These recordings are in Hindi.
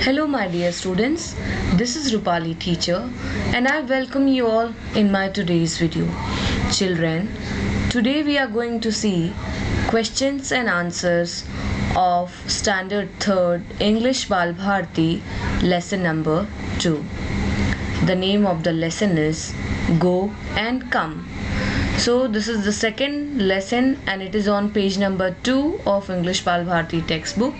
Hello my dear students, this is Rupali teacher and I welcome you all in my today's video. Children, today we are going to see questions and answers of Standard 3rd English Bal Bharti lesson number 2. The name of the lesson is Go and Come. So this is the second lesson and it is on page number 2 of English Bal Bharti textbook.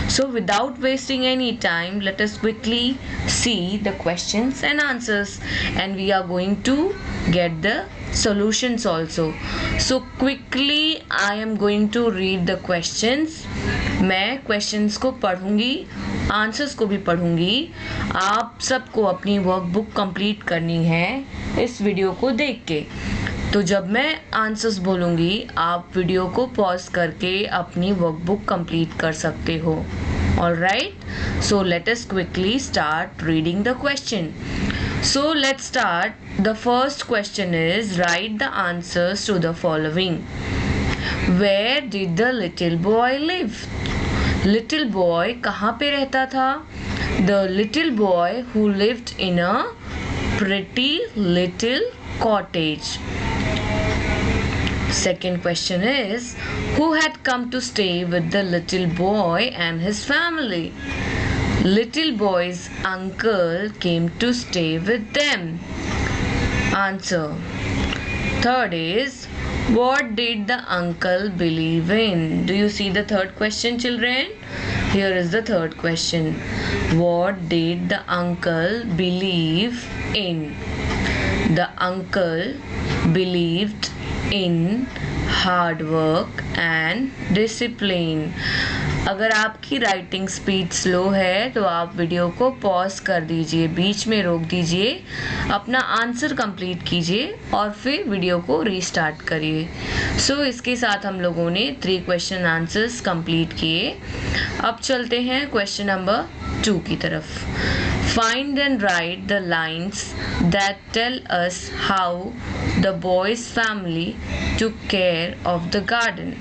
So without wasting any time, let us quickly see the questions and answers and we are going to get the solutions also. So quickly I am going to read the questions. मैं questions को पढ़ूंगी, आंसर्स को भी पढ़ूंगी. आप सबको अपनी वर्कबुक कंप्लीट करनी है इस वीडियो को देख के. तो जब मैं आंसर्स बोलूँगी आप वीडियो को पॉज करके अपनी वर्कबुक कंप्लीट कर सकते हो. Alright, so let us quickly start reading the question. So let's start. The first question is write the answers to the following. Where did the little boy live? Little boy कहाँ पे रहता था? The little boy who lived in a pretty little cottage. Second question is who had come to stay with the little boy and his family? Little boy's uncle came to stay with them. Answer. Third is what did the uncle believe in? Do you see the third question, children? Here is the third question. What did the uncle believe in? The uncle believed in hard work and discipline. अगर आपकी राइटिंग स्पीड स्लो है तो आप वीडियो को पॉज कर दीजिए, बीच में रोक दीजिए, अपना आंसर कंप्लीट कीजिए और फिर वीडियो को रीस्टार्ट करिए. सो इसके साथ हम लोगों ने 3 क्वेश्चन आंसर्स कंप्लीट किए. अब चलते हैं क्वेश्चन नंबर 2 की तरफ. Find and write the lines that tell us how the boy's family took care of the garden.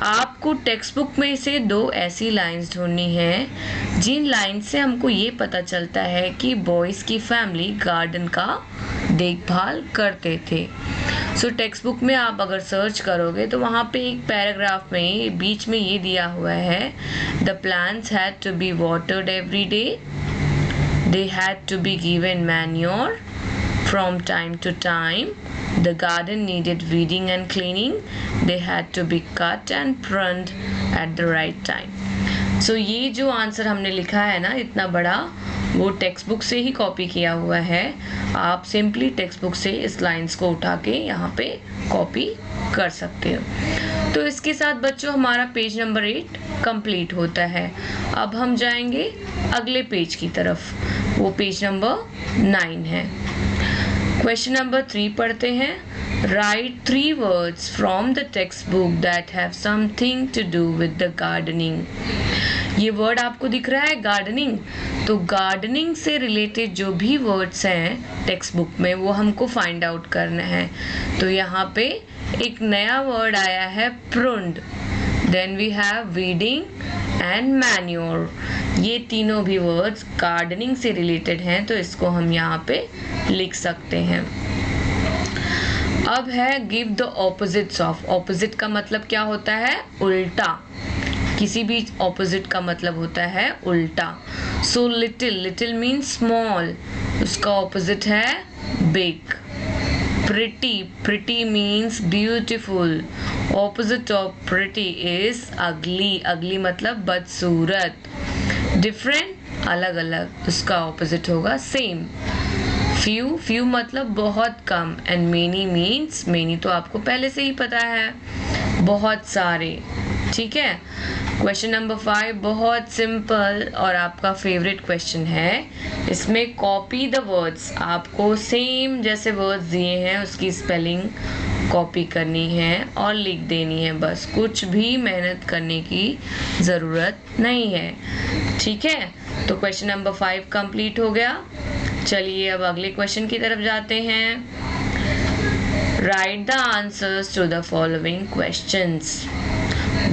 आपको टेक्स्ट बुक में से 2 ऐसी लाइंस ढूंढनी है जिन लाइन से हमको ये पता चलता है कि बॉयज़ की फैमिली गार्डन का देखभाल करते थे. सो टेक्स्ट बुक में आप अगर सर्च करोगे तो वहाँ पे एक पैराग्राफ में बीच में ये दिया हुआ है the plants had to be watered every day, they had to be given manure from time to time, the garden needed weeding and cleaning, they had to be cut and pruned at the right time. So ये जो आंसर हमने लिखा है ना इतना बड़ा, वो टेक्स्ट बुक से ही कॉपी किया हुआ है. आप सिंपली टेक्स्ट बुक से इस लाइंस को उठा के यहाँ पे कॉपी कर सकते हो. तो इसके साथ बच्चों हमारा पेज नंबर 8 कंप्लीट होता है. अब हम जाएंगे अगले पेज की तरफ, वो पेज नंबर 9 है. क्वेश्चन नंबर 3 पढ़ते हैं. Right 3 words from the textbook that have something to do with the gardening. ये वर्ड आपको दिख रहा है गार्डनिंग. तो गार्डनिंग से रिलेटेड जो भी वर्ड्स हैं टेक्स्ट बुक में वो हमको फाइंड आउट करना है. तो यहाँ पे एक नया वर्ड आया है pruned, then we have weeding and manure. ये तीनों भी वर्ड्स गार्डनिंग से रिलेटेड हैं तो इसको हम यहाँ पे लिख सकते हैं. अब है give the opposites of. Opposite का मतलब क्या होता है? उल्टा. किसी भी ऑपोजिट का मतलब होता है उल्टा. So little, little means small, उसका ऑपोजिट है big. Pretty, pretty means beautiful, opposite of pretty is अगली. अगली मतलब बदसूरत. डिफरेंट, अलग अलग, उसका ऑपोजिट होगा सेम. फ्यू, फ्यू मतलब बहुत कम. एंड मेनी मीन्स, मेनी तो आपको पहले से ही पता है, बहुत सारे. ठीक है. क्वेश्चन नंबर 5 बहुत सिंपल और आपका फेवरेट क्वेश्चन है. इसमें कॉपी द वर्ड्स, आपको सेम जैसे वर्ड्स दिए हैं उसकी स्पेलिंग कॉपी करनी है और लिख देनी है. बस कुछ भी मेहनत करने की ज़रूरत नहीं है. ठीक है. तो क्वेश्चन नंबर 5 कंप्लीट हो गया. चलिए अब अगले क्वेश्चन की तरफ जाते हैं. Write the answers to the following questions.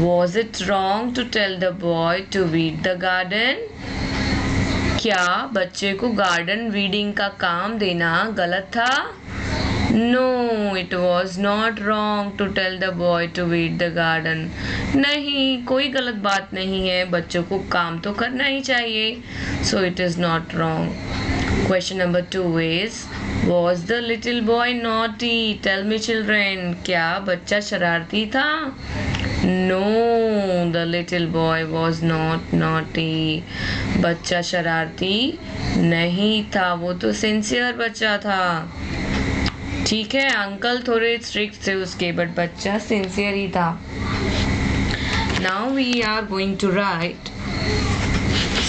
Was it wrong to tell the boy to weed the garden? क्या बच्चे को गार्डन वीडिंग का काम देना गलत था? No, it was not wrong to tell the boy to weed the garden. नहीं, कोई गलत बात नहीं है, बच्चों को काम तो करना ही चाहिए. So it is not wrong. Question number 2 is, was the little boy naughty? Tell me children, क्या बच्चा शरारती था? No, the little boy was not naughty. बच्चा शरारती नहीं था, वो तो सिंसियर बच्चा था. ठीक है, अंकल थोड़े स्ट्रिक्ट थे उसके, बट बच्चा सिंसियर ही था. Now we are going to write.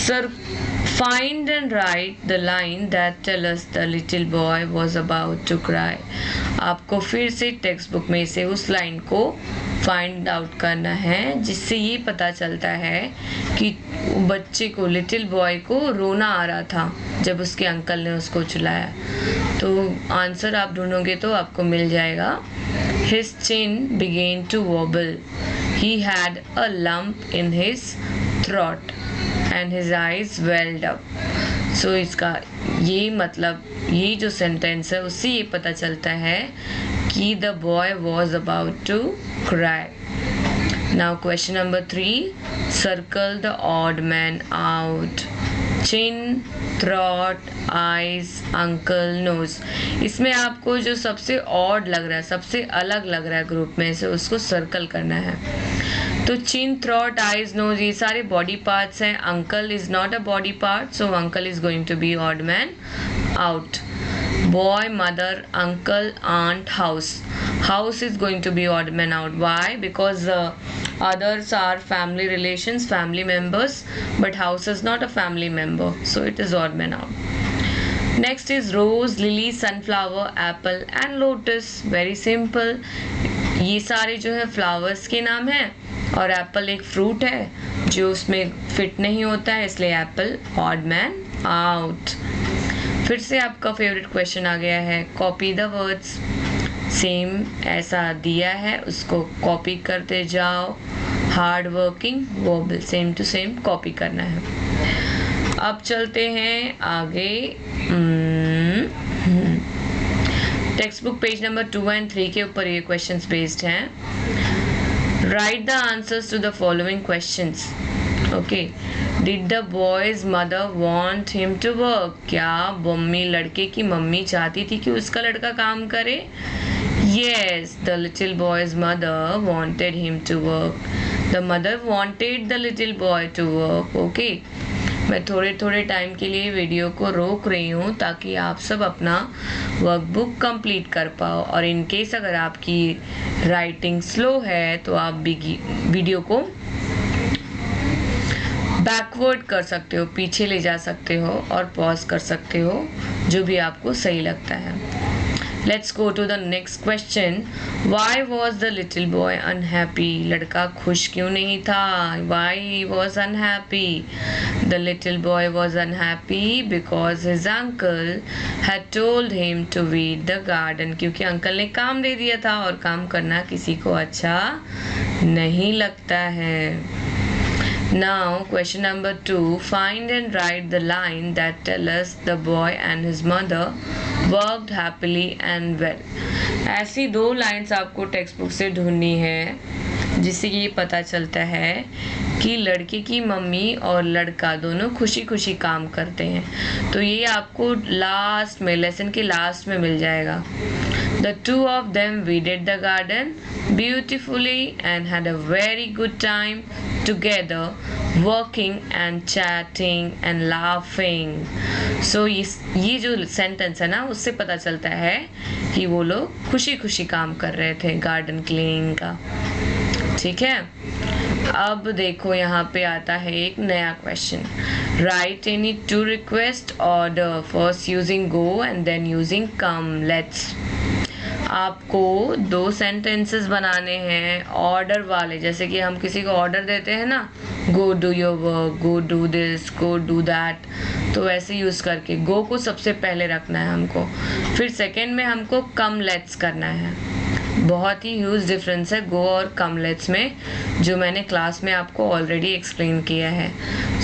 Sir, find and write the line that tell us the little boy was about to cry. आपको फिर से टेक्स्ट बुक में से उस लाइन को फाइंड आउट करना है जिससे ये पता चलता है कि बच्चे को, लिटिल बॉय को रोना आ रहा था जब उसके अंकल ने उसको चिल्लाया. तो आंसर आप ढूंढोगे तो आपको मिल जाएगा. His chin began to wobble. He had a lump in his throat and his eyes welled up. So इसका ये मतलब, ये जो सेंटेंस है उससे ये पता चलता है कि the boy was about to cry. Now question number 3, circle the odd man out. Chin, throat, eyes, uncle, nose. इसमें आपको जो सबसे odd लग रहा है, सबसे अलग लग रहा है ग्रुप में से, उसको सर्कल करना है. तो चिन, थ्रॉट, आईज, नोज ये सारे बॉडी पार्ट्स हैं. Uncle is not a body part, so uncle is going to be odd man out. Boy, mother, uncle, aunt, house. House is going to be odd man out. Why? Because others are family relations, family members, but house is not a family member, so it is odd man out. Next is rose, lily, sunflower, apple and lotus. Very simple. ये सारे जो है फ्लावर्स के नाम हैं और एप्पल एक फ्रूट है जो उसमें फिट नहीं होता है, इसलिए एप्पल ऑड मैन आउट. फिर से आपका फेवरेट क्वेश्चन आ गया है, कॉपी द वर्ड्स. सेम ऐसा दिया है, उसको कॉपी करते जाओ. Hard working, wobble, same to same copy करना है. अब चलते हैं आगे. Text book page number 2 and 3 के ऊपर ये क्वेश्चंस बेस्ड हैं. Write the answers to the following questions. Okay. Did the boy's mother want him to work? क्या मम्मी, लड़के की मम्मी चाहती थी कि उसका लड़का काम करे? Yes, the little boy's mother wanted him to work. The mother wanted the little boy to work. Okay. मैं थोड़े थोड़े टाइम के लिए वीडियो को रोक रही हूँ ताकि आप सब अपना वर्कबुक कंप्लीट कर पाओ. और इन केस अगर आपकी राइटिंग स्लो है तो आप वीडियो को बैकवर्ड कर सकते हो, पीछे ले जा सकते हो और पॉज कर सकते हो, जो भी आपको सही लगता है. Let's go to the next question. Why was the little boy unhappy? लड़का खुश क्यों नहीं था? Why he was unhappy? The little boy was unhappy because his uncle had told him to weed the garden. क्योंकि अंकल ने काम दे दिया था और काम करना किसी को अच्छा नहीं लगता है. Now question number 2, find and write the line that tell us the boy and his mother worked happily and well. ऐसी 2 लाइन्स आपको टेक्स्ट बुक से ढूंढनी है जिससे ये पता चलता है कि लड़के की मम्मी और लड़का दोनों खुशी खुशी काम करते हैं. तो ये आपको लास्ट में, लेसन के लास्ट में मिल जाएगा. The two of them weeded the garden beautifully and had a very good time together, working and chatting and laughing. So ये जो सेंटेंस है ना, उससे पता चलता है कि वो लोग खुशी खुशी काम कर रहे थे गार्डन क्लीनिंग का. ठीक है. अब देखो यहाँ पे आता है एक नया question. Write any 2 request order, first using go and then using come. Let's. आपको 2 सेंटेंसेस बनाने हैं ऑर्डर वाले, जैसे कि हम किसी को ऑर्डर देते हैं ना, go do your work, go do this, go do that. तो वैसे यूज़ करके गो को सबसे पहले रखना है हमको, फिर सेकेंड में हमको कम लेट्स करना है. बहुत ही ह्यूज डिफरेंस है गो और कम लेट्स में, जो मैंने क्लास में आपको ऑलरेडी एक्सप्लेन किया है.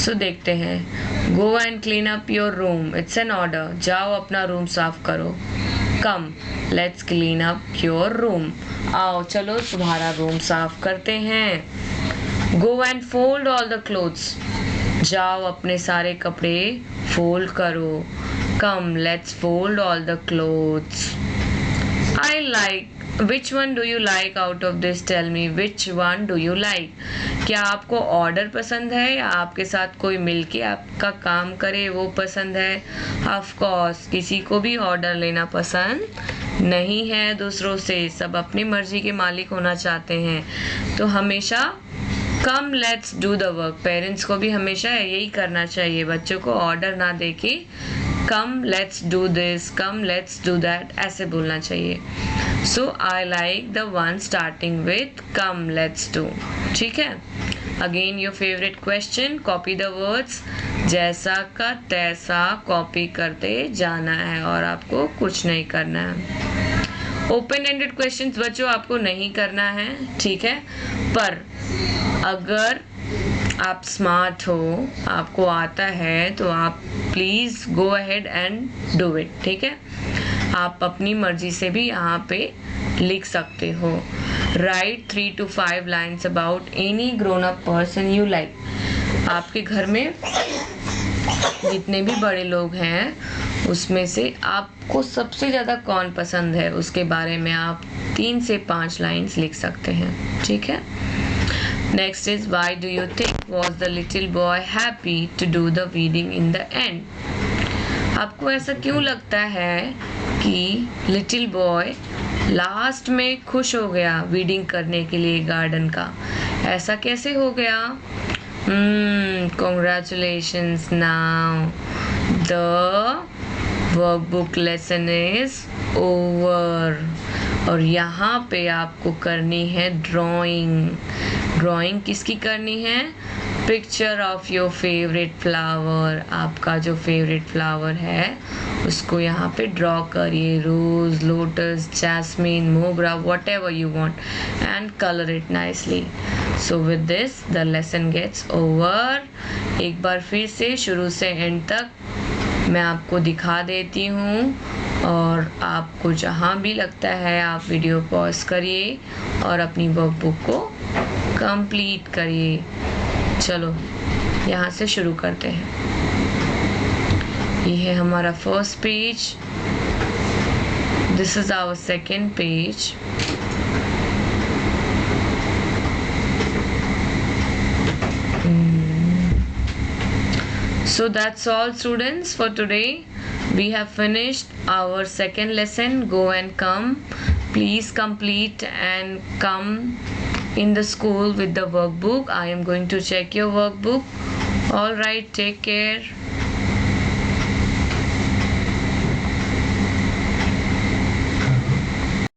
सो देखते हैं. Go and clean up your room. It's an order. जाओ अपना रूम साफ करो. Come, let's clean up your room. आओ चलो तुम्हारा रूम साफ करते हैं. Go and fold all the clothes. जाओ अपने सारे कपड़े फोल्ड करो. Come, let's fold all the clothes. I like. Which one do you like out of this? Tell me. Which one do you like? क्या आपको ऑर्डर पसंद है या आपके साथ कोई मिलके आपका काम करे वो पसंद है? Of course, किसी को भी ऑर्डर लेना पसंद नहीं है दूसरों से. सब अपनी मर्जी के मालिक होना चाहते हैं. तो हमेशा कम let's do the work. Parents को भी हमेशा यही करना चाहिए, बच्चों को ऑर्डर ना देके come let's do this, come let's do that ऐसे बोलना चाहिए. So I like the one starting with come let's do. ठीक है. Again your favourite question, copy the words. जैसा का तैसा कॉपी करते जाना है और आपको कुछ नहीं करना है. ओपन एंडेड क्वेश्चंस बच्चों आपको नहीं करना है. ठीक है. पर अगर आप स्मार्ट हो, आपको आता है, तो आप please go ahead and do it. ठीक है. आप अपनी मर्जी से भी यहाँ पे लिख सकते हो. Right 3 to 5 lines about any grown up person you like. आपके घर में जितने भी बड़े लोग हैं उसमें से आपको सबसे ज़्यादा कौन पसंद है उसके बारे में आप 3 से 5 लाइन्स लिख सकते हैं. ठीक है. Next is, why do you think was the little boy happy to do the weeding in the end? आपको ऐसा क्यों लगता है कि लिटिल बॉय लास्ट में खुश हो गया वीडिंग करने के लिए गार्डन का? ऐसा कैसे हो गया? Congratulations, now the workbook lesson is over. और यहाँ पे आपको करनी है ड्राइंग. ड्राइंग किसकी करनी है? Picture of your favourite flower. आपका जो फेवरेट फ्लावर है उसको यहाँ पे ड्रॉ करिए. Rose, lotus, jasmine, mogra, whatever you want, and colour it nicely. So with this the lesson gets over. एक बार फिर से शुरू से एंड तक मैं आपको दिखा देती हूँ और आपको जहाँ भी लगता है आप वीडियो पॉज करिए और अपनी वर्कबुक को कंप्लीट करिए. चलो यहाँ से शुरू करते हैं. ये है हमारा first page. This is our second page. So that's all students for today. We have finished our second lesson. Go and come. Please complete and come in the school with the workbook. I am going to check your workbook. All right, take care.